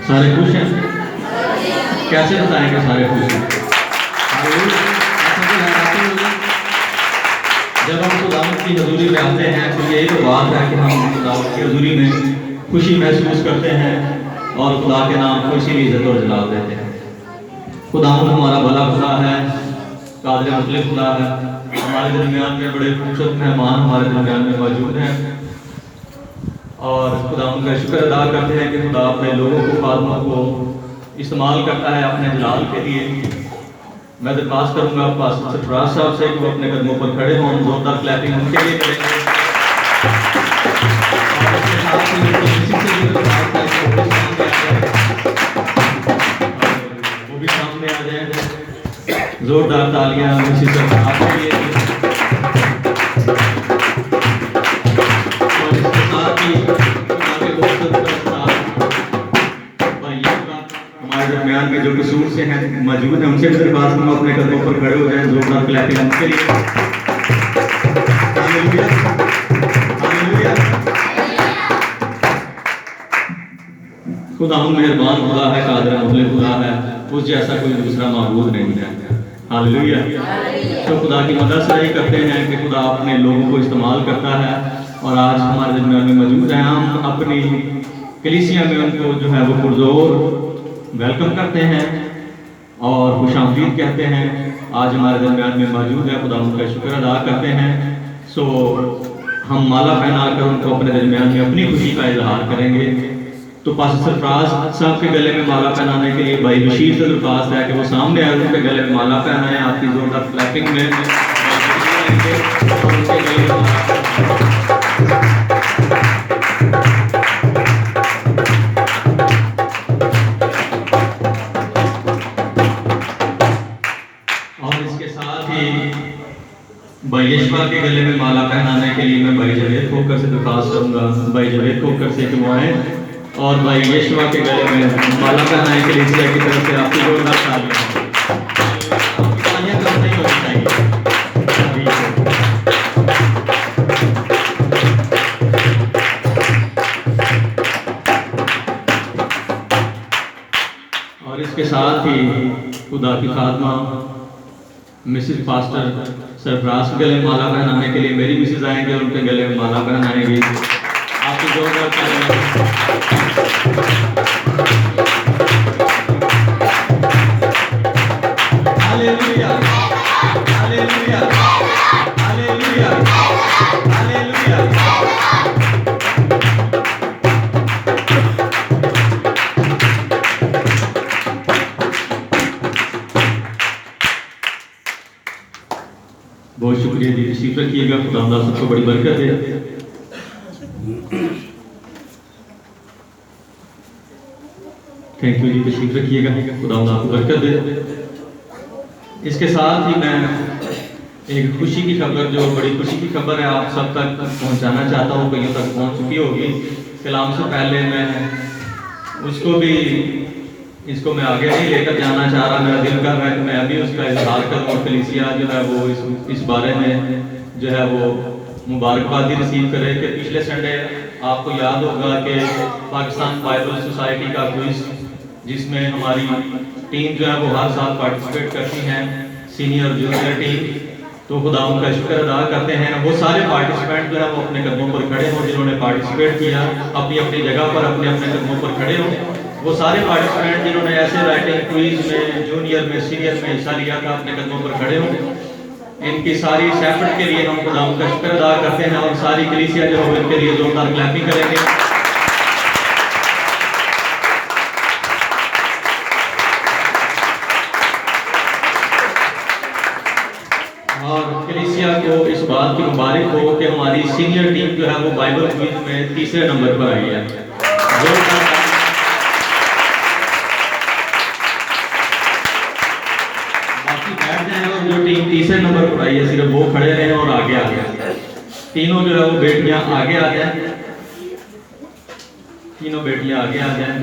سارے خوش ہیں؟ کیسے بتائیں کہ سارے خوش ہیں؟ جب ہم خداوند کی حضوری میں آتے ہیں تو یہی تو بات ہے کہ ہم خداوند کی حضوری میں خوشی محسوس کرتے ہیں اور خدا کے نام کو اسی لیے عزت اور جلال دیتے ہیں۔ خداوند ہمارا بھلا خدا ہے، قادر مطلق خدا ہے۔ ہمارے درمیان میں بڑے خوبصورت مہمان ہمارے درمیان میں موجود ہیں اور خداوند کا شکر ادا کرتے ہیں کہ خدا اپنے لوگوں کو، خادموں کو استعمال کرتا ہے اپنے جلال کے لیے۔ میں درخواست کروں گا پاسٹر سرفراز صاحب سے کہ وہ اپنے قدموں پر کھڑے ہوں، زوردار کلیپنگ ان کے لیے کریں گے۔ وہ بھی سامنے آ جائیں، زوردار تالیاں اسی سرفراز کے لیے۔ اور اس کے ساتھ ہی ہمارے درمیان میں جو قصور سے ہیں موجود ہیں، ان سے بھی درخواست کروں اپنے قدموں پر کھڑے ہو جائیں، زوردار کلیپنگ ان کے لیے۔ ہاللیلویا، ہاللیلویا۔ خدا مہربان خدا ہے، قادر مطلق خدا ہے، اس جیسا کوئی دوسرا معبود نہیں ہے۔ ہاللیلویا۔ تو خدا کی مدد سے ہی کرتے ہیں کہ خدا اپنے لوگوں کو استعمال کرتا ہے اور آج ہمارے درمیان میں موجود ہیں۔ ہم اپنی کلیسیا میں ان کو جو ہے وہ پرزور ویلکم کرتے ہیں اور خوش آمدید کہتے ہیں۔ آج ہمارے درمیان میں موجود ہے، خدا ان کا شکر ادا کرتے ہیں۔ سو ہم مالا پہنا کر ان کو اپنے درمیان میں اپنی خوشی کا اظہار کریں گے۔ تو پاسٹر سرفراز صاحب کے گلے میں مالا پہنانے کے لیے بھائی بشیر سے درخواست ہے کہ وہ سامنے آئے، ان کے گلے میں مالا پہنائیں۔ آپ کی زوردار کلیپنگ میں بھائی یشوا کے گلے میں مالا پہنانے کے لیے میں بھائی جاوید کھوکر سے درخواست کروں گا، بھائی جاوید کھوکر سے کہ وہ آئیں اور بھائی یشوا کے گلے میں مالا پہنانے کے لیے اسرائیل کی طرف سے آپ کی زوردار تالیاں کم نہیں ہونی چاہیے۔ اور اس کے ساتھ ہی خدا کی خادمہ مسز پاسٹر سرفراز کے گلے میں مالا پہنانے کے لیے میری مسز آئیں گے، ان کے گلے میں مالا پہنائیں گے۔ آپ کی زوردار تالیاں۔ ہاللیلویا، ہاللیلویا، ہاللیلویا، ہاللیلویا۔ بہت شکریہ جی، تشریف رکھیے گا، خدا اللہ سب کو بڑی برکت دے۔ تھینک یو جی، تشریف رکھیے گا، خدا اللہ کو برکت دے۔ اس کے ساتھ ہی میں ایک خوشی کی خبر، جو بڑی خوشی کی خبر ہے، آپ سب تک پہنچانا چاہتا ہوں، کئیوں تک پہنچ چکی ہوگی۔ کلام سے پہلے میں اس کو میں آگے نہیں لے کر جانا چاہ رہا، میرا دل کر رہا ہے کہ میں ابھی اس کا اظہار کروں اور کلیسیا جو ہے وہ اس بارے میں جو ہے وہ مبارکبادی ریسیو کرے کہ پچھلے سنڈے آپ کو یاد ہوگا کہ پاکستان بائبل سوسائٹی کا کوئز، جس میں ہماری ٹیم جو ہے وہ ہر سال پارٹیسپیٹ کرتی ہیں، سینئر اور جونیئر ٹیم۔ تو خدا ان کا شکر ادا کرتے ہیں، وہ سارے پارٹیسپینٹ جو ہے وہ اپنے قدموں پر کھڑے ہوں، جنہوں نے پارٹیسپیٹ کیا اپنی اپنی جگہ پر اپنے اپنے قدموں پر کھڑے ہوں۔ وہ سارے پارٹیسپینٹ جنہوں نے ایسے رائٹنگ کوئز میں، جونیئر میں، سینئر میں حصہ لیا تھا، اپنے قدموں پر کھڑے ہوں۔ ان کی ساری ایفرٹ کے لیے ہم خدا ان کا شکر ادا کرتے ہیں اور ساری کلیسیا جو ہے ان کے لیے زوردار کلیپنگ کریں گے۔ اور کلیسیا کو اس بات کی مبارک ہو کہ ہماری سینئر ٹیم جو ہے وہ بائبل کوئز میں تیسرے نمبر پر آئی ہے۔ جو ٹیم تیسرے نمبر پر آئی ہے صرف وہ کھڑے رہے اور آگے آ گیا۔ تینوں جو ہے وہ بیٹیاں آگے آ جائیں، تینوں بیٹیاں آگے آ جائیں۔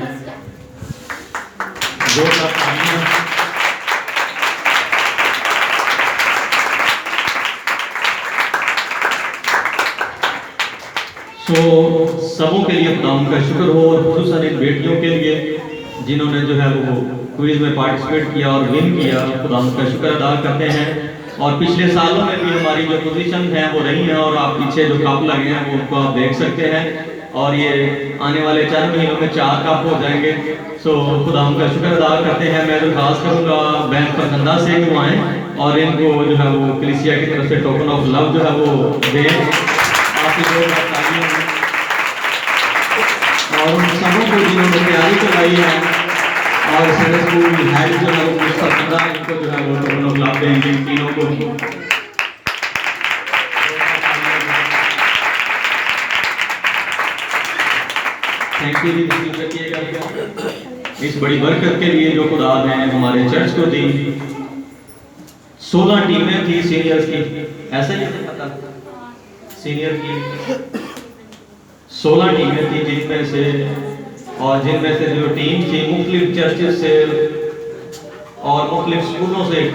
سبوں کے لیے خدا ان کا شکر ہو، اور خصوصاً ان بیٹیوں کے لیے جنہوں نے جو ہے وہ کوئز میں پارٹیسپیٹ کیا اور ون کیا، خدا ان کا شکر ادا کرتے ہیں۔ اور پچھلے سالوں میں بھی ہماری جو پوزیشن ہیں وہ رہی ہیں، اور آپ پیچھے جو کپ لگے ہیں وہ ان کو آپ دیکھ سکتے ہیں، اور یہ آنے والے 4 مہینوں میں 4 کپ ہو جائیں گے۔ سو خدا ان کا شکر ادا کرتے ہیں۔ میں درخواست کروں گا بینک پرکندہ سے کہ وہ آئیں اور ان کو جو ہے وہ کلیسیا کی طرف سے ٹوکن آف لو جو ہے وہ دیں۔ آپ کی جو تعلیم اور ان سبوں کو جنہوں نے تیاری کروائی ہے، اور سنڈے اسکول ہیڈ جو ہے وہ پرکندہ، ان کو جو ہے وہ ٹوکن آف لو دیں گے ان تینوں کو۔ تھینک یو جی، تشریف رکھیے گا اس بڑی برکت کے لیے جو خدا نے ہمارے چرچ کو دی۔ 16 ٹیمیں تھی سینئرز کی، ایسا ہی پتا سینئر کی 16 ٹیمیں تھی، جن میں سے جو ٹیم تھی مختلف چرچز سے اور مختلف سکولوں سے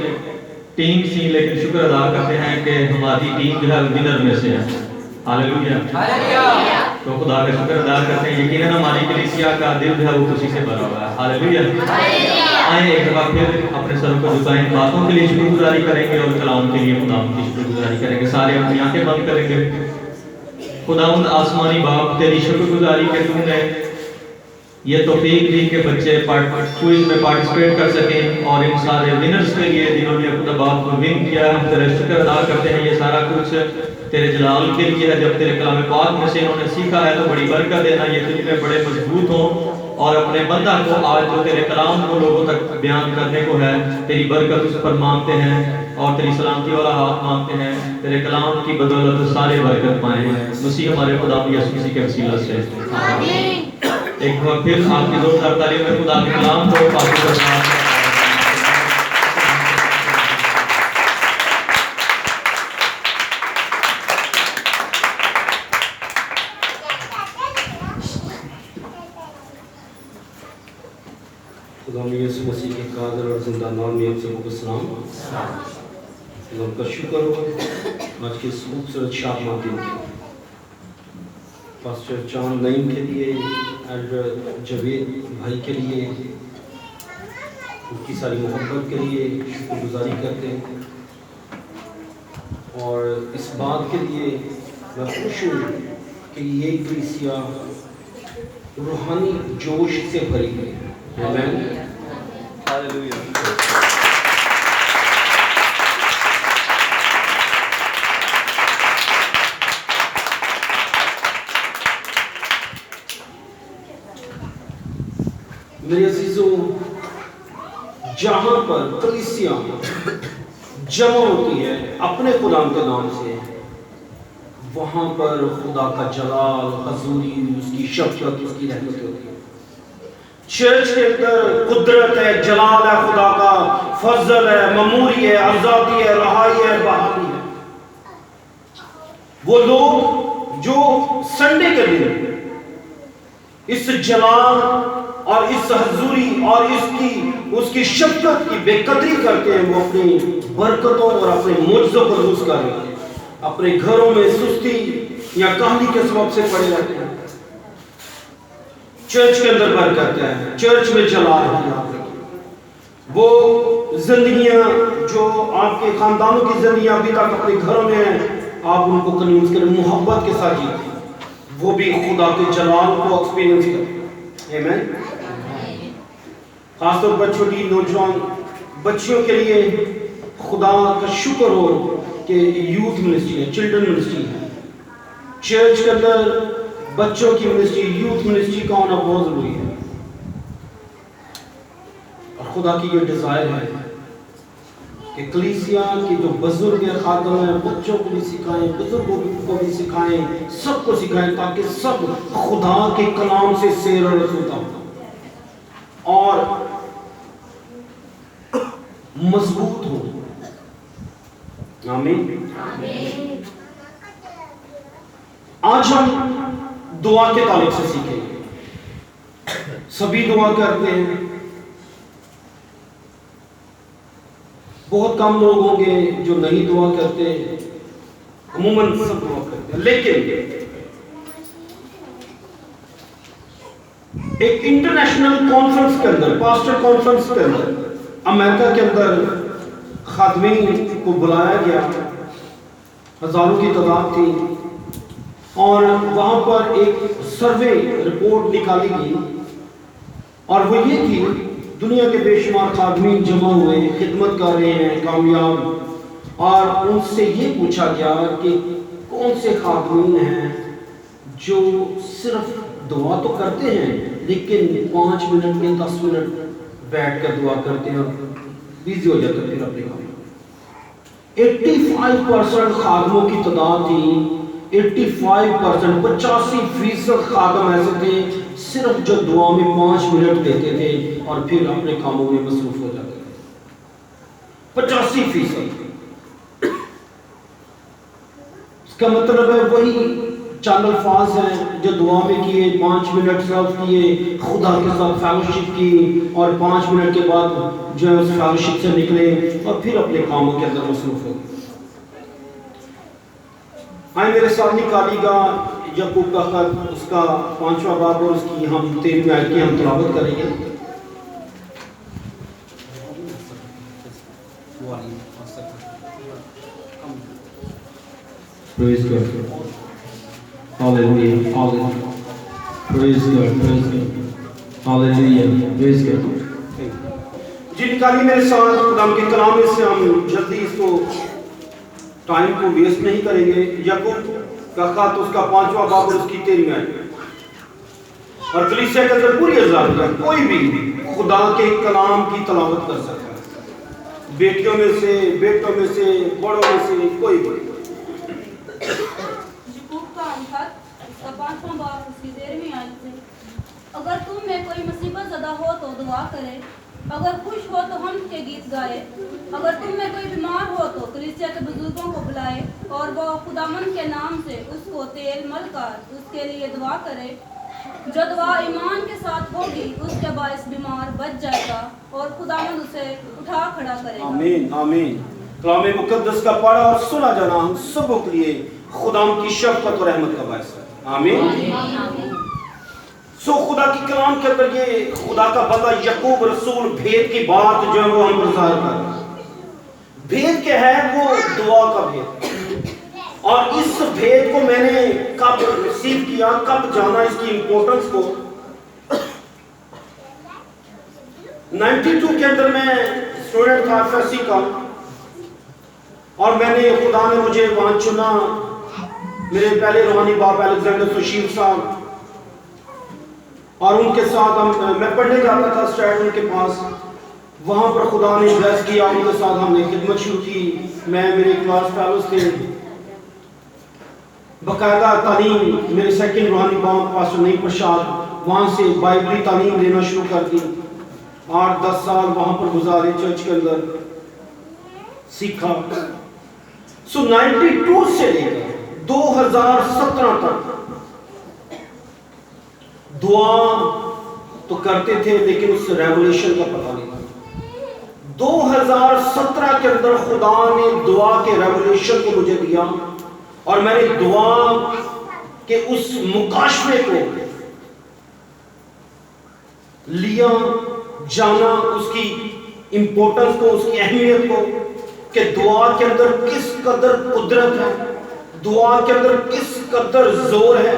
ٹیم تھی، لیکن شکر ادا کرتے ہیں کہ ہماری ٹیم جو ہے ونر میں سے ہے۔ ہاللیلویا، تو خدا کا شکر ادا کرتے ہیں۔ یقیناً ہماری کلیسیا کا دل جو ہے وہ خوشی سے بھرا ہوا ہے۔ ہاللیلویا، آئیں ایک دفعہ پھر اپنے سر کو جھکائیں، باتوں کے لیے شکر گزاری کریں گے اور کلام کے لیے خدا کی شکر گزاری کریں گے۔ سارے اپنی آنکھیں بند کریں گے۔ خداوند آسمانی باپ، تیری شکر گزاری کہ تو نے یہ توفیق دی کہ بچے کوئز میں پارٹیسپیٹ کر سکیں، اور ان سارے ونرز کے لیے جنہوں نے خدا باپ کو ون کیا، ہم تیرے شکر ادا کرتے ہیں۔ یہ سارا کچھ تیرے جلال کے لیے ہے۔ جب تیرے کلام پاک میں سے انہوں نے سیکھا ہے تو بڑی برکت دینا، یہ تجھ میں بڑے مضبوط ہوں، اور اپنے بندہ کو آج جو تیرے کلام کو لوگوں تک بیان کرنے کو ہے، تیری برکت اس پر مانگتے ہیں اور تیری سلامتی والا ہاتھ مانگتے ہیں۔ تیرے کلام کی بدولت سارے برکت پائیں، مسیح ہمارے خدا یسوع مسیح کے وسیلہ سے آمین۔ ایک بار پھر آپ کی زوردار تعلیم میں خدا کے کلام کو پاکی کرنا۔ خدا یسوع مسیح کے قادر اور زندہ نام میں آپ سب کو سلام۔ خدا کا شکر ہو آج کے اس خوبصورت شادماں دن کے، پاسٹر چاند نعیم کے لیے، ایلڈر جاوید بھائی کے لیے، ان کی ساری محبت کے لیے شکر گزاری کرتے ہیں، اور اس بات کے لیے میں خوش ہوں کہ یہ کلیسیا روحانی جوش سے بھری گئی ہے۔ آمین۔ میرے عزیزوں، جہاں پر کلیسیا جمع ہوتی ہے اپنے خدا کے نام سے، وہاں پر خدا کا جلال، حضوری، اس کی شفقت، اس کی رحمت ہوتی ہے۔ چرچ کے اندر قدرت ہے، جلال ہے خدا کا، فضل ہے، معموری ہے، آزادی ہے، رہائی ہے، بحالی ہے۔ وہ لوگ جو سنڈے کے دن اس جلال اور اس حضوری اور اس کی شفقت کی بے قدری کرتے ہیں، وہ اپنی برکتوں اور اپنے معجزوں کو لوز کر رہے ہیں، اپنے گھروں میں سستی یا کاہلی کے سبب سے پڑے رہتے ہیں۔ چرچ کے اندر برکت ہے، چرچ میں جلال ہے۔ وہ زندگیاں جو آپ کے خاندانوں کی زندگیاں ابھی تک اپنے گھروں میں ہیں، آپ ان کو کنوینس کریں، محبت کے ساتھ جیتے ہیں، وہ بھی خدا کے جلال کو ایکسپیرینس کریں۔ آمین۔ خاص طور پر چھوٹی نوجوان بچیوں کے لیے خدا کا شکر ہو کہ یوتھ منسٹری ہے، چلڈرن منسٹری ہے۔ چرچ کے اندر بچوں کی منسٹری، یوتھ منسٹری کا ہونا بہت ضروری ہے، اور خدا کی یہ ڈیزائر ہے کہ کلیسیا کی جو بزرگ خادم ہیں بچوں کو بھی سکھائیں، بزرگوں کو بھی سکھائیں، سب کو سکھائیں، تاکہ سب خدا کے کلام سے سیر و رسوتا ہو اور مضبوط ہو۔ آمین۔ آج ہم دعا کے تعلق سے سیکھیں گے۔ سبھی دعا کرتے ہیں، بہت کم لوگ ہوں گے جو نہیں دعا کرتے، عموماً سب دعا کرتے ہیں، لیکن ایک انٹرنیشنل کانفرنس کے اندر، پاسٹر کانفرنس کے اندر امریکہ کے اندر خادمین کو بلایا گیا، ہزاروں کی تعداد تھی، اور وہاں پر ایک سروے رپورٹ نکالی گئی، اور وہ یہ تھی دنیا کے بے شمار خادمین جمع ہوئے، خدمت کر رہے ہیں، کامیاب، اور ان سے یہ پوچھا گیا کہ کون سے خادمین ہیں جو صرف دعا تو کرتے ہیں لیکن 5 منٹ کے 10 منٹ بیٹھ کر دعا کرتے ہیں اور بیزی ہو جاتے ہیں پھر اپنے کام۔ 85% خادموں کی تعداد تھی، 85%، 85% خادم ایسے تھے صرف جو دعا میں 5 منٹ دیتے تھے اور پھر اپنے کاموں میں مصروف ہو جاتے تھے۔ 85%۔ اس کا مطلب ہے وہی چند الفاظ ہیں جو دعا میں کیے، 5 منٹ صرف کیے، خدا کے ساتھ فیلوشپ کی، اور 5 منٹ کے بعد جو ہے اس فیلوشپ سے نکلے اور پھر اپنے کاموں کے اندر مصروف ہو گئے۔ آئیں میرے ساتھ نکالی گا یعقوب کا خط، اس کا 5واں باب اور اس کی ہم 13ویں آیت کی ہم تلاوت کریں گے۔ Praise God. Hallelujah. Hallelujah. Praise God. Praise God. Hallelujah. Praise God. جی نکالی میرے ساتھ خدا کے کلام میں سے، ہم جلدی اس کو ٹائم کو ویسٹ نہیں کریں گے۔ یعقوب کا خط، اس کا 5واں باب اور اس کی 13ویں آیت۔ اور کلیسیا کے اندر پوری آزادی ہے، کوئی بھی خدا کے کلام کی تلاوت کر سکتا ہے، بیٹیوں میں سے، بیٹوں میں سے، بڑوں میں سے، کوئی بھی۔ اگر تم میں کوئی مصیبت زدہ ہو تو دعا کرے، اگر خوش ہو تو ہم کے گیت گائے، اگر تم میں کوئی بیمار ہو تو کلیسیا کے بزرگوں کو بلائے اور وہ خداوند کے نام سے اس کو تیل مل کر اس کے لیے دعا کرے۔ جو دعا ایمان کے ساتھ ہوگی اس کے باعث بیمار بچ جائے گا اور خداوند اسے اٹھا کھڑا کرے گا۔ آمین آمین۔ کلام مقدس کا پڑھا اور سنا جانا ہم سبوں کے لیے خدا کی شفقت اور رحمت کا باعث ہے۔ آمین۔ سو خدا کی کلام کے اندر یہ خدا کا بندہ یعقوب رسول بھید کی بات جو ہے وہ ہم پر ظاہر کر رہا ہے۔ بھید کیا ہے؟ وہ دعا کا بھید، اور اس بھید کو میں نے کب ریسیو کیا، کب جانا اس کی امپورٹنس کو۔ 92 کے اندر میں اسٹوڈنٹ تھا FSC کا، اور میں نے خدا نے مجھے وہاں چنا۔ میرے پہلے روحانی باپ الیگزینڈر سشیل صاحب، اور ان کے ساتھ میں پڑھنے جاتا تھا اسٹیٹ ان کے پاس، وہاں پر خدا نے بلیس کیا، ان کے ساتھ ہم نے خدمت شروع کی۔ میں میرے کلاس فیلوز تھے، باقاعدہ تعلیم میرے سیکنڈ روحانی باپ پاسٹر نعیم پرشاد وہاں سے بائبلی تعلیم لینا شروع کر دی۔ 8-10 سال وہاں پر گزارے، چرچ کے اندر سیکھا۔ سو 92 سے لے کر 2017 تک دعا تو کرتے تھے لیکن اس ریولیشن کا پتہ نہیں تھا۔ 2017 کے اندر خدا نے دعا کے ریولیشن کو مجھے دیا، اور میں نے دعا کے اس مکاشفے کو لیا، جانا اس کی امپورٹنس کو، اس کی اہمیت کو، کہ دعا کے اندر کس قدر قدرت ہے، دعا کے اندر کس قدر زور ہے،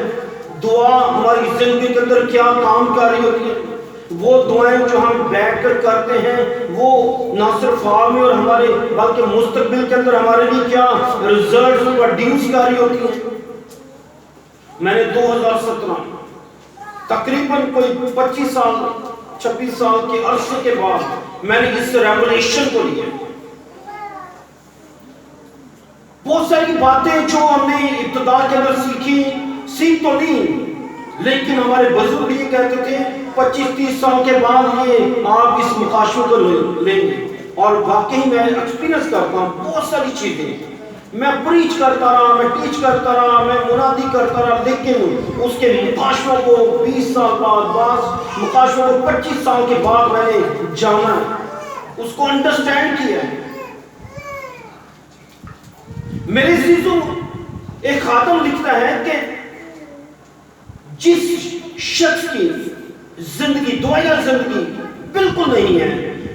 دعا ہماری زندگی کے اندر کیا کام کر رہی ہوتی ہے۔ وہ دعائیں جو ہم بیٹھ کر کرتے ہیں وہ نہ صرف حال میں اور ہمارے بلکہ مستقبل کے اندر ہمارے لیے کیا ریزلٹس پروڈیوس کر رہی ہوتی ہیں۔ میں نے 2017 تقریباً کوئی 25 سال 26 سال کے عرصے کے بعد میں نے اس ریولیشن کو لیا۔ بہت ساری باتیں جو ہم نے ابتدا کے اندر سیکھ تو نہیں، لیکن ہمارے بزرگ یہ کہتے تھے 25-30 سال کے بعد یہ آپ اس مکاشفے کو لیں گے، اور واقعی میں ایکسپیرینس کرتا ہوں بہت ساری چیزیں۔ میں پریچ کرتا رہا، میں ٹیچ کرتا رہا، میں منادی کرتا رہا، لیکن اس کے مکاشفوں کو 20 سال بعد، بعض مکاشفوں کو 25 سال کے بعد میں نے جانا، اس کو انڈرسٹینڈ کیا۔ میرے عزیزوں، ایک خاتم لکھتا ہے کہ جس شخص کی زندگی دعائیا زندگی بالکل نہیں ہے.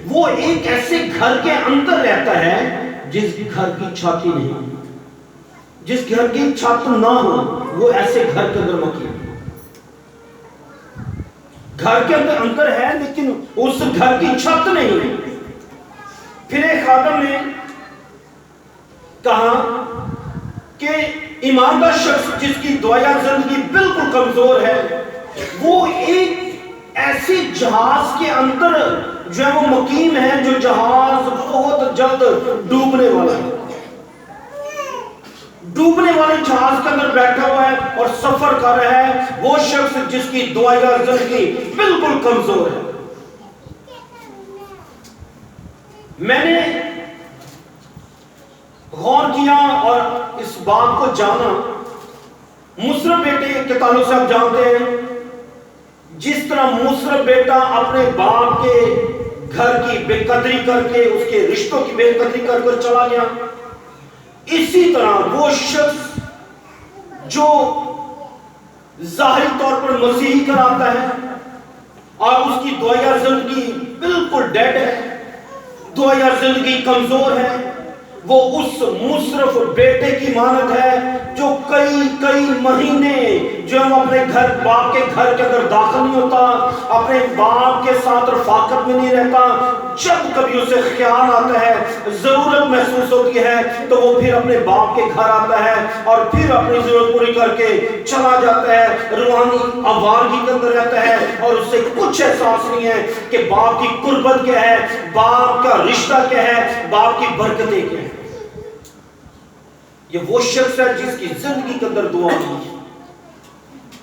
وہ ایک ایسے گھر کے اندر رہتا ہے جس گھر کی چھاتی نہیں, جس گھر کی چھت نہ ہو, وہ ایسے گھر کے اندر مقیم. گھر کے اندر ہے لیکن اس گھر کی چھت نہیں ہے. پھر ایک خادم نے کہا کہ ایماندار شخص جس کی دعائیا زندگی بالکل کمزور ہے, وہ ایک ایسی جہاز کے اندر جو ہے وہ مقیم ہے جو جہاز بہت جلد ڈوبنے والا ہے. ڈوبنے والے جہاز کے اندر بیٹھا ہوا ہے اور سفر کر رہا ہے وہ شخص جس کی دعائیا زندگی بالکل کمزور ہے. میں نے غور کیا اور اس بات کو جانا. مصرف بیٹے کے تعلق سے آپ جانتے ہیں جس طرح مصرف بیٹا اپنے باپ کے گھر کی بے قدری کر کے, اس کے رشتوں کی بے قدری کر کر چلا گیا, اسی طرح وہ شخص جو ظاہری طور پر مسیحی کراتا ہے اور اس کی دعائیا زندگی بالکل ڈیڈ ہے, دعائیا زندگی کمزور ہے, وہ اس مصرف بیٹے کی مانند ہے جو کئی مہینے جو ہے وہ اپنے باپ کے گھر کے اندر داخل نہیں ہوتا, اپنے باپ کے ساتھ رفاقت میں نہیں رہتا. جب کبھی اسے خیال آتا ہے, ضرورت محسوس ہوتی ہے, تو وہ پھر اپنے باپ کے گھر آتا ہے اور پھر اپنی ضرورت پوری کر کے چلا جاتا ہے. روحانی آوارگی کے اندر رہتا ہے اور اسے کچھ احساس نہیں ہے کہ باپ کی قربت کیا ہے, باپ کا رشتہ کیا ہے, باپ کی برکتیں کیا ہے. یہ وہ شخص ہے جس کی زندگی کے اندر دعا نہیں ہے,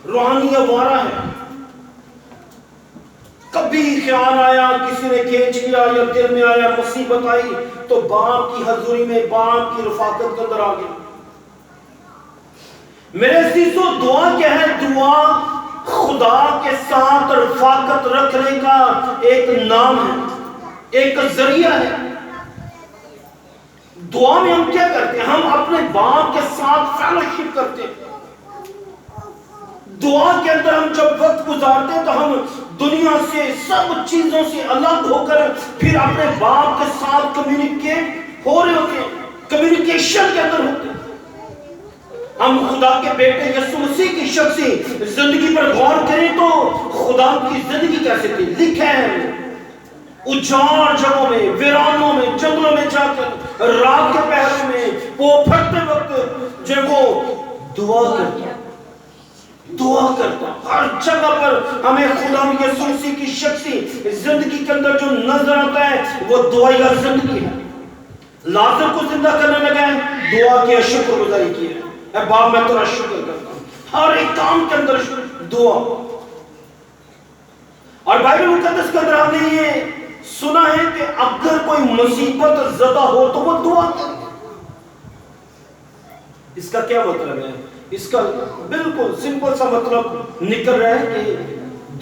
روحانی آوارہ ہے. کبھی خیال آیا, کسی نے کھینچ لیا یا دل میں آیا, مصیبت آئی تو باپ کی حضوری میں, باپ کی رفاقت کے اندر آ گیا. میرے عزیزو, دعا کیا ہے؟ دعا خدا کے ساتھ رفاقت رکھنے کا ایک نام ہے, ایک ذریعہ ہے. دعا میں ہم کیا کرتے ہیں؟ ہم اپنے باپ کے ساتھ فیلوشپ کرتے ہیں. دعا کے اندر ہم جب وقت گزارتے ہیں تو ہم دنیا سے, سب چیزوں سے الگ ہو کر پھر اپنے باپ کے ساتھ کمیونیکیٹ ہو رہے ہوتے ہیں, کمیونیکیشن کے اندر ہوتے ہیں. ہم خدا کے بیٹے یسوع مسیح کی شخصی زندگی پر غور کریں تو خدا کی زندگی کیسے تھی؟ لکھا ہے اجاڑ جگہوں میں, ویرانوں میں, جنگلوں میں جا کر رات کے پہروں میں وہ پھٹتے وقت جو وہ دعا کرتا. ہر جگہ پر ہمیں خدا یسوع مسیح کی شخصی زندگی کے اندر جو نظر آتا ہے وہ دعائیا زندگی ہے. لازر کو زندہ کرنے لگا ہے, دعا کی شکر گزاری کی ہے, اے باپ میں تیرا شکر کرتا ہوں. ہر ایک کام کے اندر دعا. اور بائبل مقدس کے اندر ہم نے یہ سنا ہے کہ اگر کوئی مصیبت زدہ ہو تو وہ دعا کرے. اس کا کیا مطلب ہے؟ اس کا بالکل سمپل سا مطلب نکل رہا ہے کہ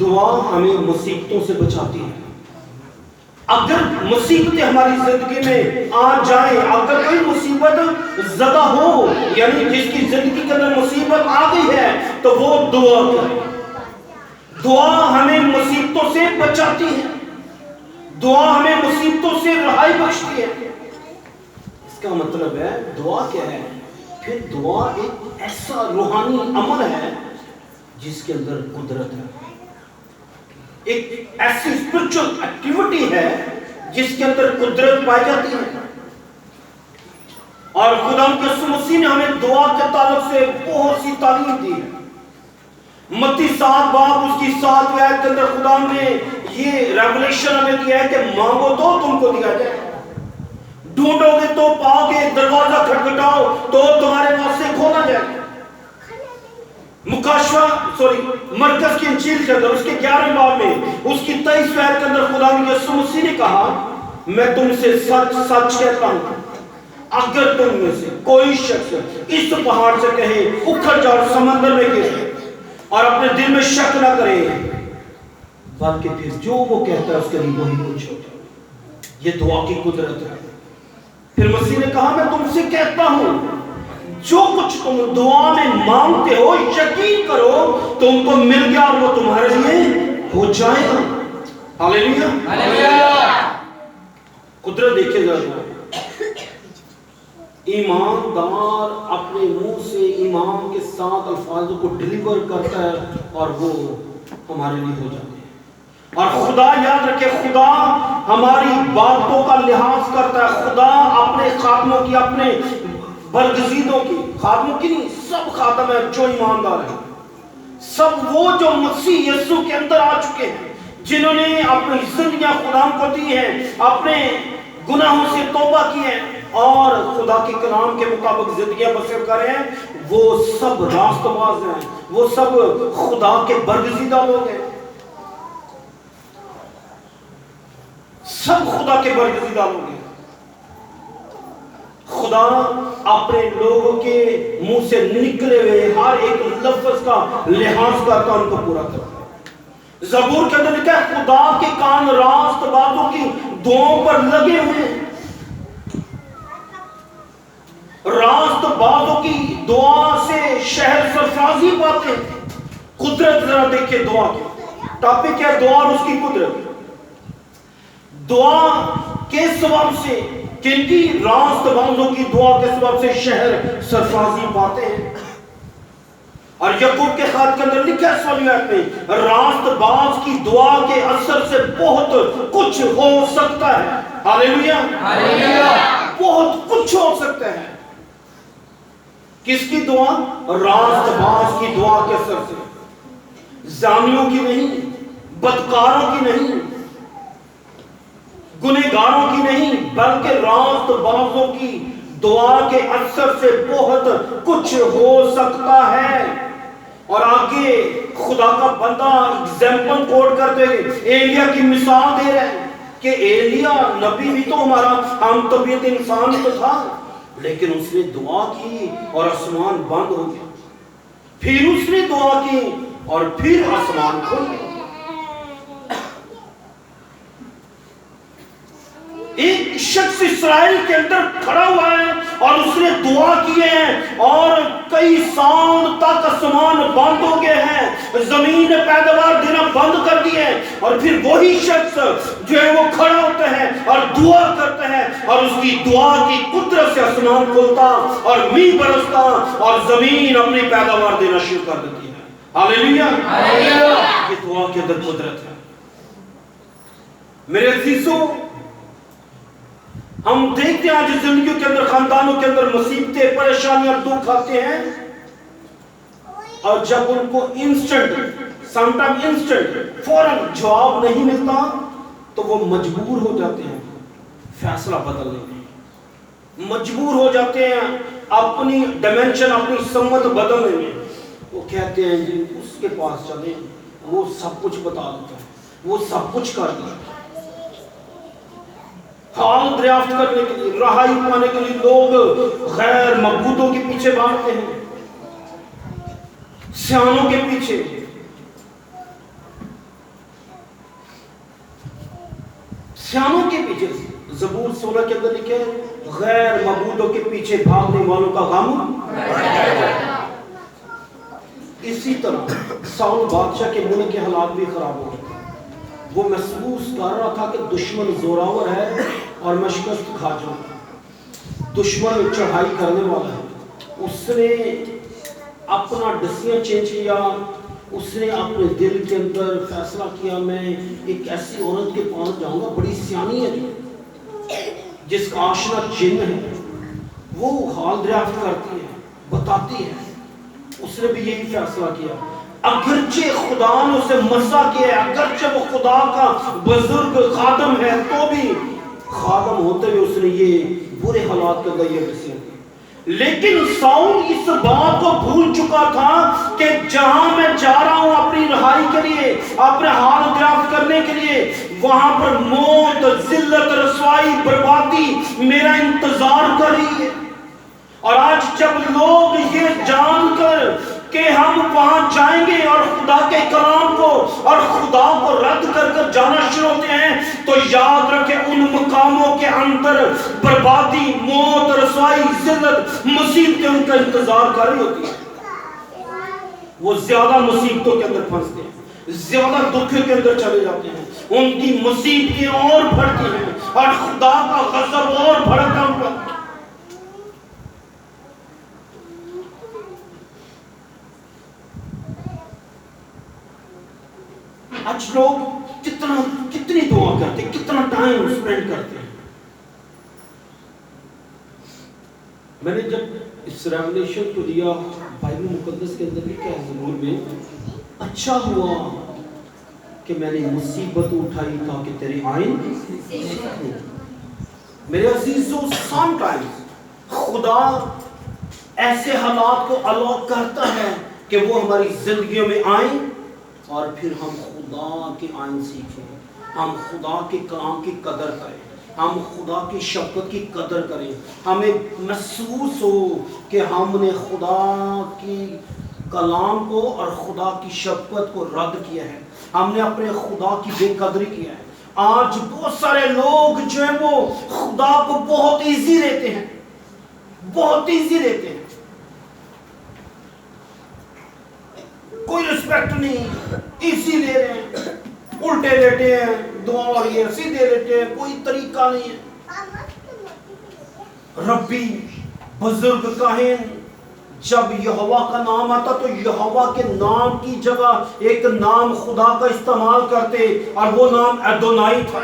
دعا ہمیں مصیبتوں سے بچاتی ہے. اگر مصیبتیں ہماری زندگی میں آ جائیں, اگر کوئی مصیبت زدہ ہو, یعنی جس کی زندگی کے اندر مصیبت آ گئی ہے, تو وہ دعا کرے. دعا ہمیں مصیبتوں سے بچاتی ہے, دعا ہمیں مصیبتوں سے رہائی بخشتی ہے. اس کا مطلب ہے دعا کیا ہے؟ پھر دعا ایک ایسا روحانی عمل ہے جس کے اندر قدرت ہے, ایک ایسی اسپرچل ایکٹیویٹی ہے جس کے اندر قدرت پائی جاتی ہے. اور خدا یسوع مسیح نے ہمیں دعا کے تعلق سے بہت سی تعلیم دی ہے. متی 7 باب اس کی 7 آیت کے اندر خدا نے یہ ریولیشن ہمیں دیا ہے کہ مانگو تو تم کو دیا جائے, ڈھونڈو گے تو پاؤ گے, دروازہ کھٹکھٹاؤ تو تمہارے پاس سے کھولا جائے. مرکز کی انجیل کے اندر اس کے 11 باب میں اس کی 23 آیت کے اندر خدا یسوع مسیح نے کہا, میں تم سے سچ سچ کہتا ہوں, اگر تم میں سے کوئی شخص اس پہاڑ سے کہے اکھڑ جا اور سمندر میں گر, اور اپنے دل میں شک نہ کرے, بلکہ پھر جو وہ کہتا ہے اس کے لیے وہی کچھ ہوتا ہے. یہ دعا کی قدرت ہے. پھر مسیح نے کہا, میں تم سے کہتا ہوں جو کچھ تم دعا میں مانگتے ہو یقین کرو تم کو مل گیا اور وہ تمہارے لیے ہو جائے گا. ہاللیلویا. قدرت دیکھے ذرا. ایماندار اپنے منہ سے ایمان کے ساتھ الفاظوں کو ڈیلیور کرتا ہے اور وہ ہمارے لیے ہو جاتے ہیں. اور خدا یاد رکھے, خدا ہماری باتوں کا لحاظ کرتا ہے. خدا اپنے خادموں کی, اپنے برگزیدوں کی, خادموں کی نہیں, سب خادم ہیں جو ایماندار ہیں, سب وہ جو مسیح یسوع کے اندر آ چکے ہیں, جنہوں نے اپنی زندگیاں خدا کو دی ہیں, اپنے گناہوں سے توبہ کی ہے اور خدا کے کلام کے مطابق زندگیاں بسر کر رہے ہیں, وہ سب راست باز ہیں, وہ سب خدا کے برگزیدہ لوگ ہیں, سب خدا کے برگزیدہ لوگ ہیں. خدا اپنے لوگوں کے منہ سے نکلے ہوئے ہر ایک لفظ کا لحاظ کرتا ان کو پورا کرتا ہے. زبور کے اندر لکھا ہے خدا کے کان راست بازوں کی دعاؤں پر لگے ہوئے ہیں. راست بازوں کی دعا سے شہر سرفرازی پاتے ہیں. قدرت ذرا دیکھیں دعا کی. ٹاپک ہے دعا اور اس کی قدرت. دعا کے سبب سے, کن کی, راست بازوں کی دعا کے سبب سے شہر سرفرازی پاتے ہیں. اور یعقوب کے خط کے اندر لکھا ہے 16ویں آیت میں, راست باز کی دعا کے اثر سے بہت کچھ ہو سکتا ہے. ہاللیلویا. بہت کچھ ہو سکتا ہے. کس کی دعا؟ راست باز کی دعا کے اثر سے. زانیوں کی نہیں, بدکاروں کی نہیں, گنہگاروں کی نہیں, بلکہ راست بازوں کی دعا کے اثر سے بہت کچھ ہو سکتا ہے. اور آگے خدا کا بندہ ایگزامپل کوٹ کرتے ہوئے ایلیا کی مثال دے رہے ہیں کہ ایلیا نبی بھی تو ہمارا عام طبیعت انسان تو تھا, لیکن اس نے دعا کی اور آسمان بند ہو گیا. پھر اس نے دعا کی اور پھر آسمان کھل گیا. ایک شخص اسرائیل کے اندر کھڑا ہوا ہے اور اس نے دعا کیے ہیں اور کئی سال تک آسمان بند ہو گئے ہیں, زمین پیداوار دینا بند کر دی ہے, اور پھر وہی شخص جو ہے وہ کھڑا ہوتا ہے اور دعا کرتا ہے اور اس کی دعا کی قدرت سے آسمان کھلتا اور میہ برستا اور زمین اپنی پیداوار دینا شروع کر دیتی ہے. ہاللیلویا. یہ دعا کے اندر قدرت ہے. میرے عزیزوں, ہم دیکھتے ہیں آج زندگیوں کے اندر, خاندانوں کے اندر مصیبتیں, پریشانیاں, دکھ آتے ہیں, اور جب ان کو سم ٹائم انسٹنٹ فوراً جواب نہیں ملتا تو وہ مجبور ہو جاتے ہیں فیصلہ بدلنے میں, مجبور ہو جاتے ہیں اپنی ڈائمینشن, اپنی سمت بدلنے میں. وہ کہتے ہیں جی اس کے پاس چلیں, وہ سب کچھ بتا دیتا ہے, وہ سب کچھ کر دیتا ہے. حال دریافت کرنے کے لیے, رہائی پانے کے لیے لوگ غیر معبودوں کے پیچھے بھاگتے ہیں, سیانوں کے پیچھے. سیانوں کے پیچھے زبور 16 کے اندر لکھے غیر معبودوں کے پیچھے بھاگنے والوں کا غم. اسی طرح ساؤل بادشاہ کے ملک کے حالات بھی خراب ہو گئے. وہ محسوس کر رہا تھا کہ دشمن زوراور ہے اور میں شکست کھا جاؤں. دشمن چڑھائی کرنے والا ہے. اس نے اپنا ڈسیزن چینج کیا. اس نے اپنے دل کے اندر فیصلہ کیا میں ایک ایسی عورت کے پاس جاؤں گا, بڑی سیانی ہے, جو جس کا آشنا جن ہے, وہ حال دریافت کرتی ہے, بتاتی ہے. اس نے بھی یہی فیصلہ کیا. اگرچہ خدا نے اسے مسا کیا ہے, اگرچہ وہ خدا کا بزرگ خادم ہے, تو بھی خادم ہوتے ہوئے اس نے یہ برے حالات کے اندر یہ ڈسیزن. لیکن ساؤل اس بات کو بھول چکا تھا کہ جہاں میں جا رہا ہوں اپنی رہائی کے لیے, اپنے حال دریافت کرنے کے لیے, وہاں پر موت, ذلت, رسوائی, بربادی میرا انتظار کر رہی ہے. اور آج جب لوگ یہ جان کر کہ ہم وہاں جائیں گے اور خدا کے کلام کو اور خدا کو رد کر کر جانا شروع ہوتے ہیں, تو یاد رکھیں ان مقاموں کے اندر بربادی, موت, رسوائی, ذلت, مصیبتیں ان کا انتظار کر رہی ہوتی ہیں. وہ زیادہ مصیبتوں کے اندر پھنستے ہیں, زیادہ دکھ کے اندر چلے جاتے ہیں، ان کی مصیبتیں اور بڑھتی ہیں اور خدا کا غضب اور بھڑکتا ہوا۔ آج لوگ کتنی دعا کرتے ہیں، کتنا ٹائم اسپینڈ کرتے ہیں۔ میں نے جب اس ریولیشن کو لیا بائبل مقدس کے اندر لکھا ہے زبور میں، اچھا ہوا کہ میں نے مصیبت اٹھائی تاکہ تیری آئین۔ میرے عزیزو، سم ٹائمز خدا ایسے حالات کو الاؤ کرتا ہے کہ وہ ہماری زندگیوں میں آئیں اور پھر ہم خدا کے آئین سیکھیں، ہم خدا کے کلام کی قدر کریں، ہم خدا کی شفقت کی قدر کریں، ہمیں محسوس ہو کہ ہم نے خدا کی کلام کو اور خدا کی شفقت کو رد کیا ہے، ہم نے اپنے خدا کی بے قدری کیا ہے۔ آج بہت سارے لوگ جو ہیں وہ خدا کو بہت ایزی لیتے ہیں، بہت ایزی لیتے ہیں، کوئی رسپیکٹ نہیں، ایزی لے رہے ہیں، الٹے لیتے ہیں، دعا اور یہ سیدھے لیتے ہیں، کوئی طریقہ نہیں ہے۔ ربی بزرگ کاہن جب یہوہ کا نام آتا تو یہوہ کے نام کی جگہ ایک نام خدا کا استعمال کرتے اور وہ نام ادونائی تھا۔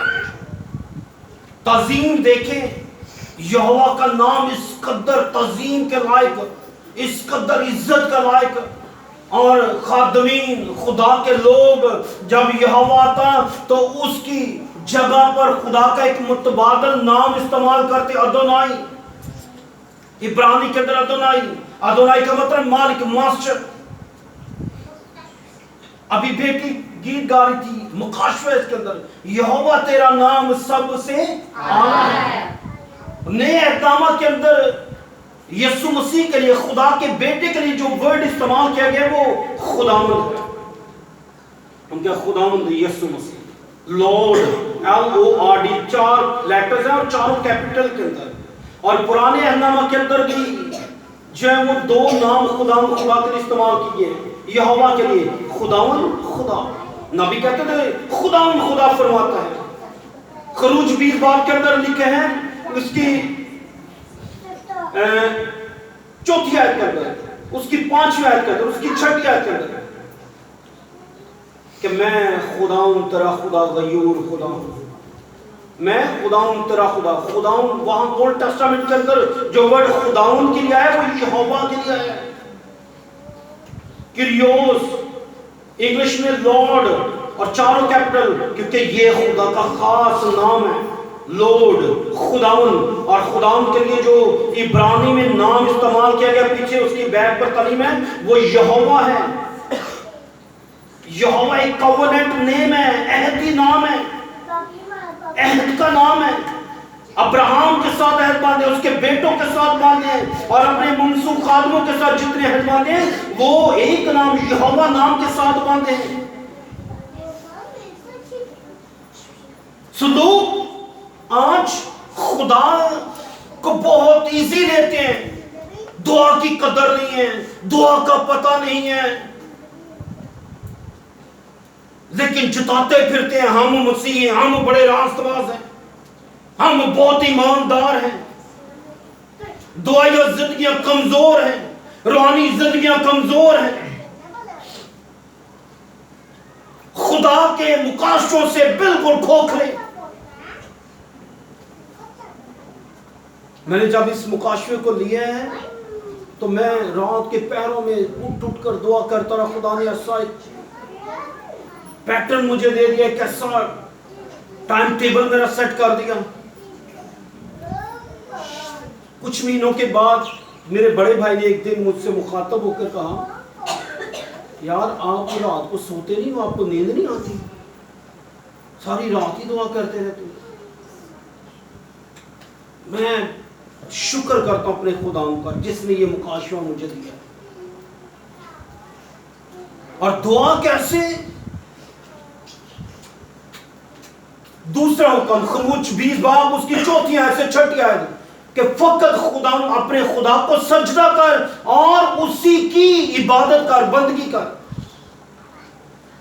تعظیم دیکھیں، یہوہ کا نام اس قدر تعظیم کے لائق، اس قدر عزت کا لائق، اور خادمین خدا کے لوگ جب یہوہ آتا تو اس کی جگہ پر خدا کا ایک متبادل نام استعمال کرتے، ادونائی۔ عبرانی کے اندر ادونائی کا مطلب مالک، ماسٹر۔ ابھی بیٹی گیت گا رہی تھی مکاشفہ اس کے اندر، یہوہ تیرا نام سب سے اعلیٰ ہے۔ نئے احکامات کے اندر یسوع مسیح کے لیے، خدا کے بیٹے کے لیے جو ورڈ استعمال کیا گیا وہ خداوند ہے۔ ہم کیا خداوند یسوع مسیح، لارڈ، LORD، 4 لیٹرز ہیں اور چاروں کیپٹل کے اندر۔ اور پرانے احکامات کے اندر بھی جو ہے وہ 2 نام خداوند خدا کے لیے استعمال کیے ہیں، یہوہ کے لیے خداوند خدا۔ نبی کہتے تھے خداوند خدا فرماتا ہے۔ خروج 20 باب کے اندر لکھے ہیں اس کی 4 آیت کے اندر، اس کی 5 آیت کے اندر، اس کی 6 آیت کے اندر کہ میں خداوند تیرا خدا غیور خدا ہوں، میں خداوند تیرا خدا۔ خداوند وہاں اولڈ ٹیسٹامنٹ کے اندر جو ورڈ خداوند کے لیے آیا ہے وہ یہوہ کے لیے آیا ہے۔ کریوس انگلش میں لارڈ اور چاروں کیپٹل، کیونکہ یہ خدا کا خاص نام ہے، لارڈ، خداوند۔ اور خداوند کے لیے جو عبرانی میں نام استعمال کیا گیا پیچھے اس کی بیک پر تعلیم ہے وہ یہوہ ہے۔ یہوہ ایک کووننٹ نیم ہے، عہدی نام ہے، عہد کا نام ہے۔ ابراہم کے ساتھ عہد باندھے، اس کے بیٹوں کے ساتھ باندھے، اور اپنے منسوخ خادموں کے ساتھ جتنے عہد باندھے وہ ایک نام یہوہ نام کے ساتھ باندھے ہیں۔ لوگ آج خدا کو بہت ایزی لیتے ہیں، دعا کی قدر نہیں ہے، دعا کا پتہ نہیں ہے، لیکن جتاتے پھرتے ہیں ہم مسیح ہیں، ہم بڑے راست باز ہیں، ہم بہت ایماندار ہیں۔ دعائی زندگیاں کمزور ہیں، روحانی زندگیاں کمزور ہیں، خدا کے مکاشفوں سے بالکل کھوکھلے۔ میں نے جب اس مکاشفے کو لیا ہے تو میں رات کے پہروں میں اٹھ اٹھ کر دعا کرتا رہا، خدا نے ایسا ایک پیٹرن مجھے دے دیا، ایک ایسا ٹائم ٹیبل میرا سیٹ کر دیا۔ کچھ مہینوں کے بعد میرے بڑے بھائی نے ایک دن مجھ سے مخاطب ہو کر کہا، یار آپ رات کو سوتے نہیں ہو، آپ کو نیند نہیں آتی، ساری رات ہی دعا کرتے رہتے ہو۔ میں شکر کرتا ہوں اپنے خداوند کا جس نے یہ مکاشفہ مجھے دیا۔ اور دعا کیسے؟ دوسرا حکم خروج 20 باب اس کی 4 آیت سے 6 آیت کہ فقط خداوند اپنے خدا کو سجدہ کر اور اسی کی عبادت کر، بندگی کر۔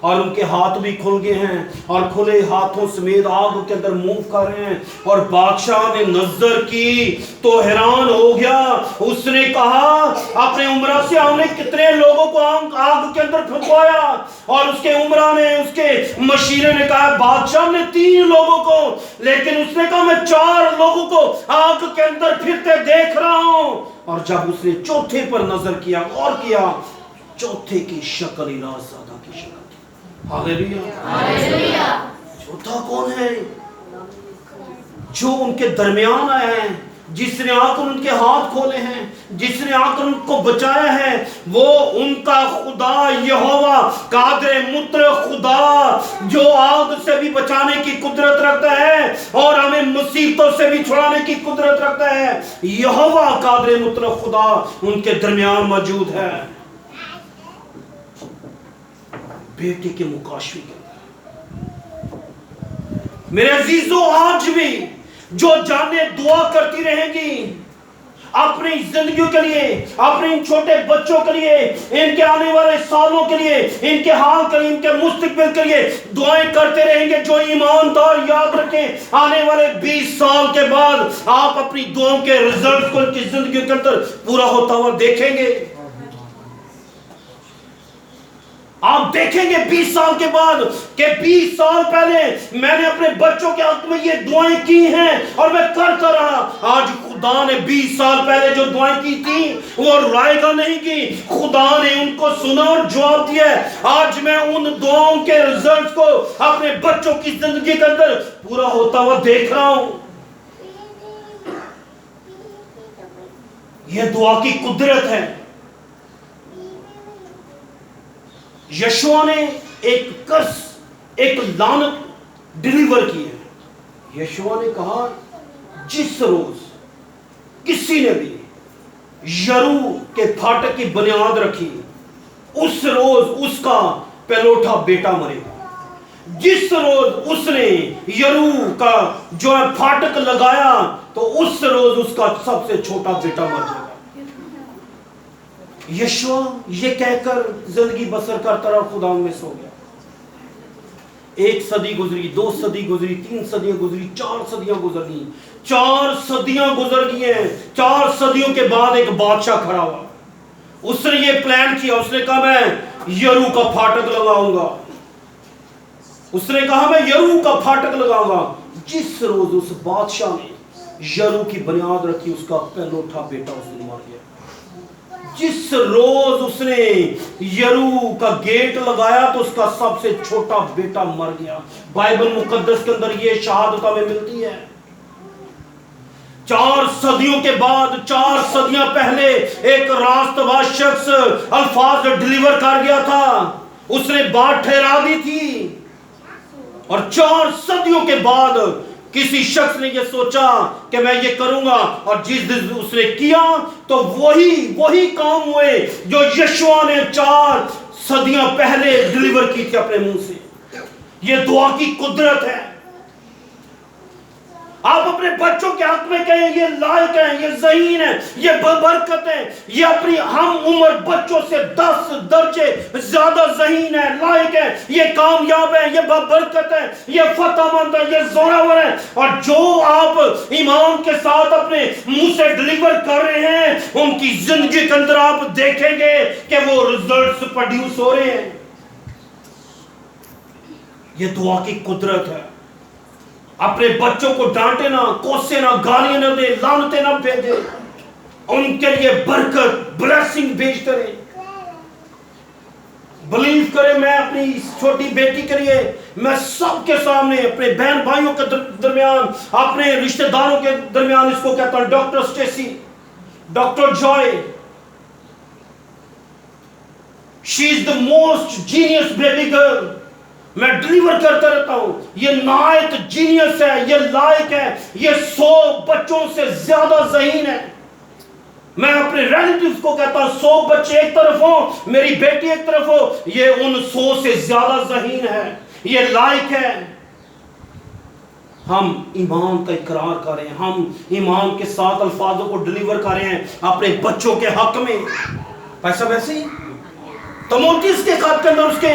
اور ان کے ہاتھ بھی کھل گئے ہیں اور کھلے ہاتھوں سمیت آگ کے اندر موو کر رہے ہیں. اور بادشاہ نے نظر کی تو حیران ہو گیا. اس نے کہا اپنے عمرہ سے ہم نے کتنے لوگوں کو آگ کے اندر پھنکوایا. اور اس کے عمرہ نے, اس کے مشیرے نے کہا بادشاہ نے 3 لوگوں کو, لیکن اس نے کہا میں 4 لوگوں کو آگ کے اندر پھرتے دیکھ رہا ہوں. اور جب اس نے چوتھے پر نظر کیا, غور کیا, چوتھے کی شکل راز زادہ کی شکل. ہاللیلویہ. چوتھا کون ہے؟ جو ان کے درمیان آیا ہے, جس نے آ کر ان کے ہاتھ کھولے ہیں, جس نے آ کر ان کو بچایا ہے, وہ ان کا خدا یہوہ قادر مطلق خدا, جو آگ سے بھی بچانے کی قدرت رکھتا ہے اور ہمیں مصیبتوں سے بھی چھڑانے کی قدرت رکھتا ہے. یہوہ قادر مطلق خدا ان کے درمیان موجود ہے. بیٹے کے مکاشفے کے میرے عزیزوں, آج بھی جو جانیں دعا کرتی رہیں گی اپنی زندگیوں کے لیے, اپنے ان چھوٹے بچوں کے لیے, ان کے آنے والے سالوں کے لیے, ان کے حال کے لیے, ان کے مستقبل کے لیے دعائیں کرتے رہیں گے, جو ایماندار یاد رکھیں آنے والے 20 سال کے بعد آپ اپنی دعاؤں کے رزلٹ کو ان کی زندگیوں کے اندر پورا ہوتا ہوا دیکھیں گے. آپ دیکھیں گے 20 سال کے بعد کہ 20 سال پہلے میں نے اپنے بچوں کے حق میں یہ دعائیں کی ہیں اور میں کرتا رہا. آج خدا نے 20 سال پہلے جو دعائیں کی تھی وہ رائے گا نہیں کی, خدا نے ان کو سنا اور جواب دیا ہے. آج میں ان دعاؤں کے رزلٹ کو اپنے بچوں کی زندگی کے اندر پورا ہوتا ہوا دیکھ رہا ہوں. یہ دعا کی قدرت ہے. یشوع نے ایک کرس, ایک لعنت ڈیلیور کی ہے. یشوع نے کہا جس روز کسی نے بھی یرو کے پھاٹک کی بنیاد رکھی اس روز اس کا پہلوٹا بیٹا مرے گا. جس روز اس نے یرو کا جو ہے پھاٹک لگایا تو اس روز اس کا سب سے چھوٹا بیٹا مر جائے گا. یشوع یہ کہہ کر زندگی بسر کرتا رہا, خدا میں سو گیا. 1 صدی گزری, 2 صدی گزری, 3 صدیاں گزری, 4 صدیاں گزری. 4 صدیاں گزر گئی ہیں. 4 صدیوں کے بعد ایک بادشاہ کھڑا ہوا. اس نے یہ پلان کیا, اس نے کہا میں یرو کا پھاٹک لگاؤں گا. اس نے کہا میں یرو کا پھاٹک لگاؤں گا. جس روز اس بادشاہ نے یرو کی بنیاد رکھی اس کا پہلوٹا بیٹا اس نے مار گیا. جس روز اس نے یرو کا گیٹ لگایا تو اس کا سب سے چھوٹا بیٹا مر گیا. بائبل مقدس کے اندر یہ شہادت ہمیں ملتی ہے. 4 صدیوں کے بعد, 4 صدیاں پہلے ایک راست باز شخص الفاظ ڈیلیور کر گیا تھا. اس نے بات ٹھہرا دی تھی. اور 4 صدیوں کے بعد کسی شخص نے یہ سوچا کہ میں یہ کروں گا, اور جس دن اس نے کیا تو وہی کام ہوئے جو یشوع نے 4 صدیاں پہلے ڈیلیور کی تھی اپنے منہ سے. یہ دعا کی قدرت ہے. آپ اپنے بچوں کے حق میں کہیں یہ لائق ہیں, یہ ذہین ہیں, یہ برکت ہیں, یہ اپنی ہم عمر بچوں سے 10 درجے زیادہ ذہین ہیں, لائق ہیں, یہ کامیاب ہیں, یہ برکت ہے, یہ فتح مند ہے, یہ زوراور ہے. اور جو آپ ایمان کے ساتھ اپنے منہ سے ڈیلیور کر رہے ہیں ان کی زندگی کے اندر آپ دیکھیں گے کہ وہ ریزلٹس پروڈیوس ہو رہے ہیں. یہ دعا کی قدرت ہے. اپنے بچوں کو ڈانٹے نہ, کوسے نہ, گالیاں نہ دے, لعنتیں نہ بھیجے. ان کے لیے برکت, بلیسنگ بھیجتے رہے. بلیو کرے, میں اپنی چھوٹی بیٹی کے لیے, میں سب کے سامنے, اپنے بہن بھائیوں کے درمیان, اپنے رشتہ داروں کے درمیان اس کو کہتا ہوں, doctor Stacy, doctor joy, she is the most genius baby girl. میں ڈیلیور کرتا رہتا ہوں. یہ نہایت جینیس ہے, یہ لائق ہے, یہ 100 بچوں سے زیادہ ذہین ہے. میں اپنے ریلیٹیوز کو کہتا ہوں 100 بچے ایک طرف ہوں, میری بیٹی ایک طرف ہو, یہ ان 100 سے زیادہ ذہین ہے, یہ لائق ہے. ہم ایمان کا اقرار کر رہے ہیں, ہم ایمان کے ساتھ الفاظوں کو ڈیلیور کر رہے ہیں اپنے بچوں کے حق میں. ایسا ویسے ہی تموتیس کے خط کے اندر اس کے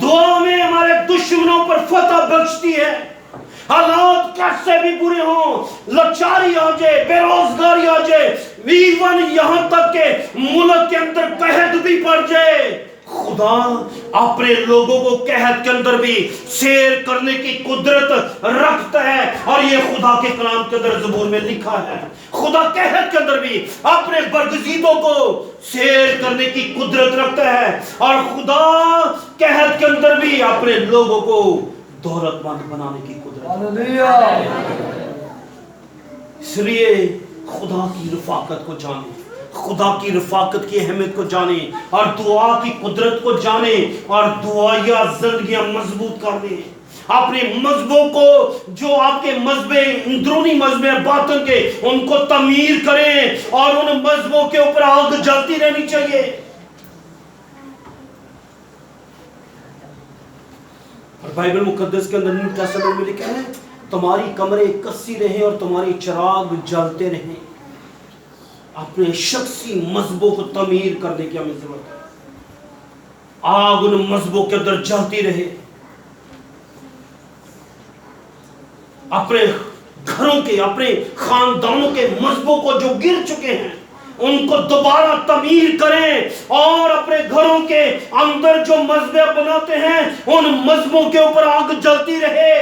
دعا میں ہمارے دشمنوں پر فتح بخشتی ہے. حالات کیسے بھی برے ہوں, لاچاری آ جائے, بے روزگاری آ جائے, ایون یہاں تک کہ ملک کے اندر قحط بھی پڑ جائے, خدا اپنے لوگوں کو قحط کے اندر بھی سیر کرنے کی قدرت رکھتا ہے. اور یہ خدا کے کلام کے اندر زبور میں لکھا ہے, خدا قحط کے اندر بھی اپنے برگزیدوں کو سیر کرنے کی قدرت رکھتا ہے, اور خدا قحط کے اندر بھی اپنے لوگوں کو دولت مند بنانے کی قدرت. اس لیے خدا کی رفاقت کو جانیں, خدا کی رفاقت کی اہمیت کو جانیں, اور دعا کی قدرت کو جانیں, اور دعائیا زندگیاں مضبوط کر دیں. اپنے مذہبوں کو, جو آپ کے مذہب اندرونی مذہب باطن کے, ان کو تعمیر کریں, اور ان مذہبوں کے اوپر آگ جلتی رہنی چاہیے. اور بائبل مقدس کے اندر نیو ٹیسٹمنٹ میں لکھا ہے, تمہاری کمرے کسی رہیں اور تمہاری چراغ جلتے رہیں. اپنے شخصی مذہبوں کو تعمیر کرنے کی ہمیں ضرورت ہے. آگ ان مذہبوں کے اندر جلتی رہے. اپنے گھروں کے, اپنے خاندانوں کے مذہبوں کو جو گر چکے ہیں, ان کو دوبارہ تعمیر کریں, اور اپنے گھروں کے اندر جو مذہب بناتے ہیں ان مذہبوں کے اوپر آگ جلتی رہے.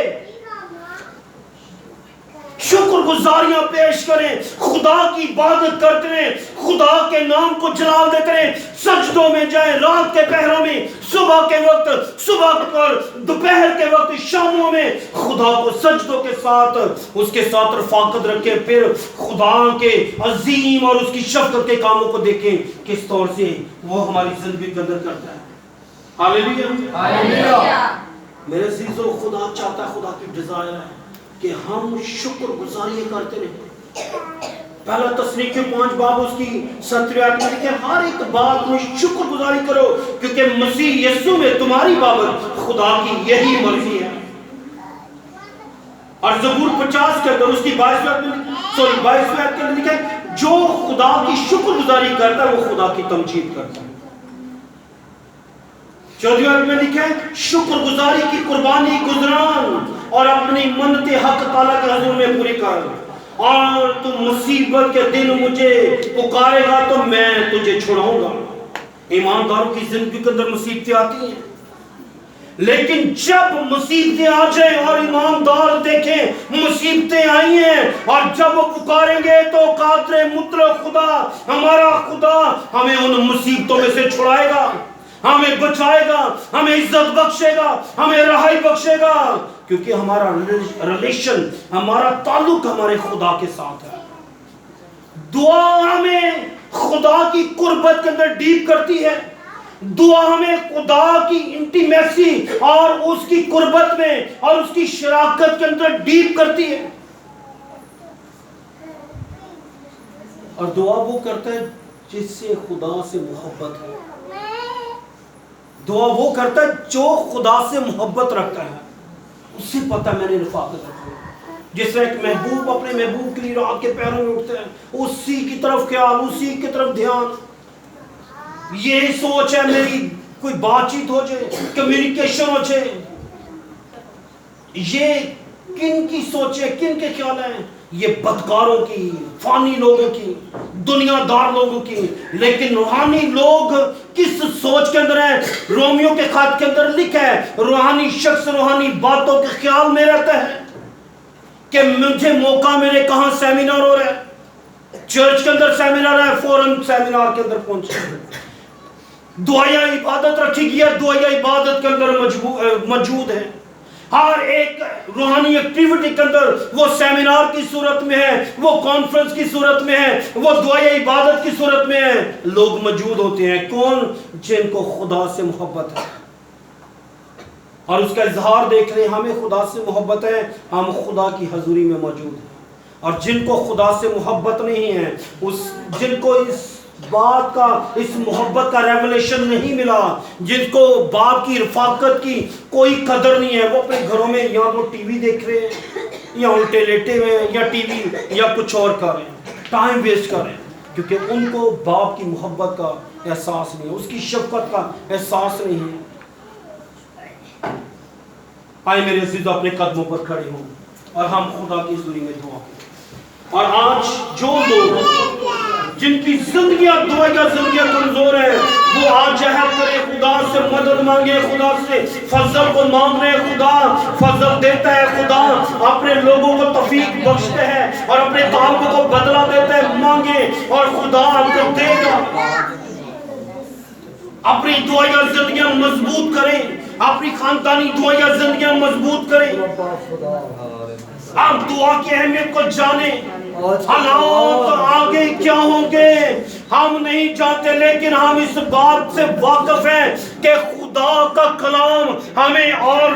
شکر گزاریاں پیش کریں, خدا کی عبادت کرتے رہیں, خدا کے نام کو جلال دیتے رہیں, سجدوں میں جائیں, رات کے پہروں میں, صبح کے وقت, صبح اور دوپہر کے وقت, شاموں میں خدا کو سجدوں کے ساتھ, اس کے ساتھ رفاقت رکھیں. پھر خدا کے عظیم اور اس کی شفقت کے کاموں کو دیکھیں کس طور سے وہ ہماری زندگی کے اندر کرتا ہے. ہاللیلویہ. میرے عزیزو, خدا چاہتا ہے, خدا کی ڈیزائر ہے کہ ہم شکر گزاری کرتے رہیں. پہلا تسنیکہ 5 باب اس کی 17 آیت میں لکھا ہے, ہر ایک بات میں شکر گزاری کرو, کیونکہ مسیح یسوع میں تمہاری بابت خدا کی یہی مرضی ہے. اور زبور 50 کے اندر اس کی 22 آیت کے اندر لکھا ہے, جو خدا کی شکر گزاری کرتا ہے وہ خدا کی تمجید کرتا ہے. 14 آیت میں لکھا ہے, شکر گزاری کی قربانی گزران اور اپنی منت حق تعالیٰ کے حضور میں پوری کر, اور تم مصیبت کے دن مجھے پکارے گا تو میں تجھے چھڑاؤں گا. ایمانداروں کی زندگی کے اندر مصیبتیں آتی ہیں, لیکن جب مصیبتیں آ جائیں اور ایماندار دیکھیں مصیبتیں آئی ہیں, اور جب وہ پکاریں گے تو قادر مطلق خدا, ہمارا خدا ہمیں ان مصیبتوں میں سے چھڑائے گا, ہمیں بچائے گا, ہمیں عزت بخشے گا, ہمیں رہائی بخشے گا, کیونکہ ہمارا ریلیشن, ہمارا تعلق ہمارے خدا کے ساتھ ہے. دعا ہمیں خدا کی قربت کے اندر ڈیپ کرتی ہے. دعا ہمیں خدا کی انٹیمیسی اور اس کی قربت میں اور اس کی شراکت کے اندر ڈیپ کرتی ہے. اور دعا وہ کرتا ہے جس سے خدا سے محبت ہے. دعا وہ کرتا ہے جو خدا سے محبت رکھتا ہے, اس سے پتہ میں نے رفاقت رکھی ہے. جس طرح ایک محبوب اپنے محبوب کے لیے رات کے پہروں میں اٹھتے ہیں, اسی کی طرف خیال, اسی کی طرف دھیان. یہ سوچ ہے میری کوئی بات چیت ہو جائے, کمیونیکیشن ہو جائے. یہ کن کی سوچیں, کن کے خیال ہیں؟ یہ بدکاروں کی, فانی لوگوں کی, دنیا دار لوگوں کی. لیکن روحانی لوگ کس سوچ کے اندر ہیں؟ رومیو کے خط کے اندر لکھا ہے, روحانی شخص روحانی باتوں کے خیال میں رہتا ہے کہ مجھے موقع ملے. کہاں سیمینار ہو رہا ہے, چرچ کے اندر سیمینار ہے, فورن سیمینار کے اندر پہنچے. دعائیا عبادت رکھی گئی ہے, دعائیا عبادت کے اندر موجود ہے. ہر ایک روحانی ایکٹیویٹی کے اندر, وہ سیمینار کی صورت میں ہے, وہ کانفرنس کی صورت میں ہے, وہ دعائیا عبادت کی صورت میں ہے, لوگ موجود ہوتے ہیں. کون؟ جن کو خدا سے محبت ہے. اور اس کا اظہار دیکھ لیں, ہمیں خدا سے محبت ہے, ہم خدا کی حضوری میں موجود ہیں. اور جن کو خدا سے محبت نہیں ہے, جن کو اس بات کا, اس محبت کا ریولیشن نہیں ملا, جن کو باپ کی رفاقت کی کوئی قدر نہیں ہے, وہ اپنے گھروں میں یا تو ٹی وی دیکھ رہے ہیں, یا الٹے لیٹے ہوئے ہیں, یا ٹی وی یا کچھ اور کر رہے ہیں, ٹائم ویسٹ کر رہے ہیں, کیونکہ ان کو باپ کی محبت کا احساس نہیں ہے, اس کی شفقت کا احساس نہیں ہے. آئے میرے عزیز اپنے قدموں پر کھڑے ہوں اور ہم خدا کی حضوری میں دعا کریں. اور آج جو لوگ جن کی زندگیاں زندگیاں کمزور ہیں وہ آج عہد کرے, خدا سے مدد مانگے, خدا سے فضل کو مانگ رہے. خدا فضل دیتا ہے, خدا اپنے لوگوں کو توفیق بخشتے ہیں اور اپنے طالبوں کو بدلہ دیتا ہے. مانگے اور خدا آپ کو دے گا. اپنی دعائیاں زندگیاں مضبوط کریں, اپنی خاندانی دعائیاں زندگیاں مضبوط کریں. آپ دعا کی اہمیت کو جانیں. حالات آگے کیا ہوں گے ہم نہیں جانتے, لیکن ہم اس بات سے واقف ہیں کہ خدا کا کلام ہمیں اور